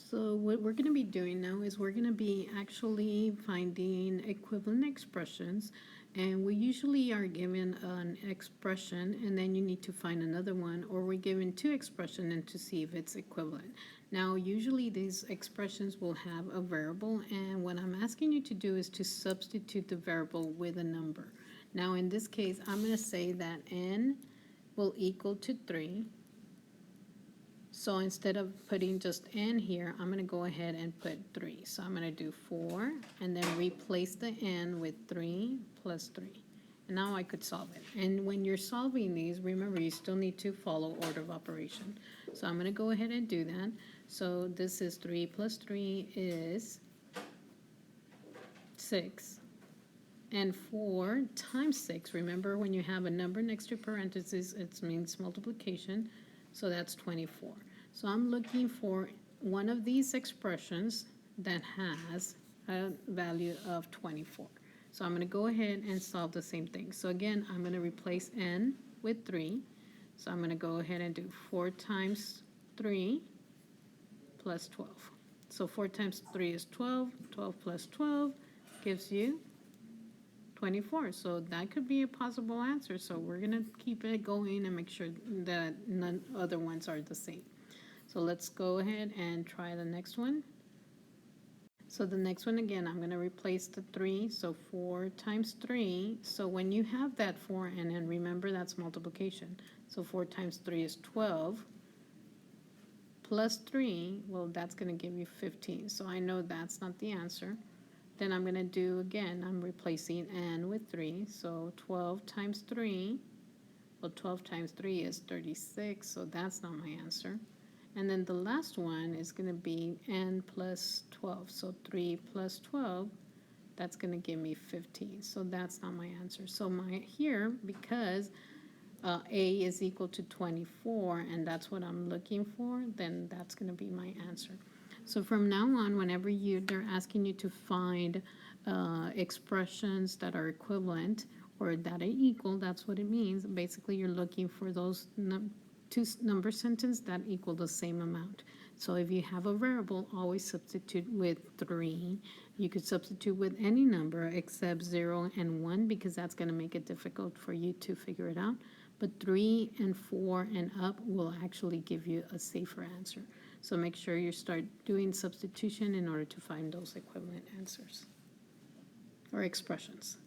So what we're going to be doing now is we're going to be actually finding equivalent expressions, and we usually are given an expression and then you need to find another one, or we're given two expressions and to see if it's equivalent. Now usually these expressions will have a variable, and what I'm asking you to do is to substitute the variable with a number. Now in this case I'm going to say that n will equal to 3. So instead of putting just n here, I'm going to go ahead and put 3. So I'm going to do 4 and then replace the n with 3 plus 3. And now I could solve it. And when you're solving these, remember you still need to follow order of operation. So I'm going to go ahead and do that. So this is 3 plus 3 is 6. And 4 times 6, remember when you have a number next to parentheses, it means multiplication. So that's 24. So I'm looking for one of these expressions that has a value of 24. So I'm going to go ahead and solve the same thing. So again, I'm going to replace n with 3. So I'm going to go ahead and do 4 times 3 plus 12. So 4 times 3 is 12. 12 plus 12 gives you 24. So that could be a possible answer. So we're going to keep it going and make sure that none other ones are the same. So let's go ahead and try the next one. So the next one, again, I'm going to replace the 3. So 4 times 3. So when you have that 4, and then remember that's multiplication. So 4 times 3 is 12. Plus 3, well, that's going to give you 15. So I know that's not the answer. Then I'm going to do, again, I'm replacing n with 3. So 12 times 3, well, 12 times 3 is 36, so that's not my answer. And then the last one is going to be n plus 12. So 3 plus 12, that's going to give me 15. So that's not my answer. So my here, because a is equal to 24, and that's what I'm looking for, then that's going to be my answer. So from now on, whenever they're asking you to find expressions that are equivalent or that are equal, that's what it means. Basically, you're looking for those two number sentences that equal the same amount. So if you have a variable, always substitute with 3. You could substitute with any number except 0 and 1, because that's going to make it difficult for you to figure it out. But 3 and 4 and up will actually give you a safer answer. So make sure you start doing substitution in order to find those equivalent answers or expressions.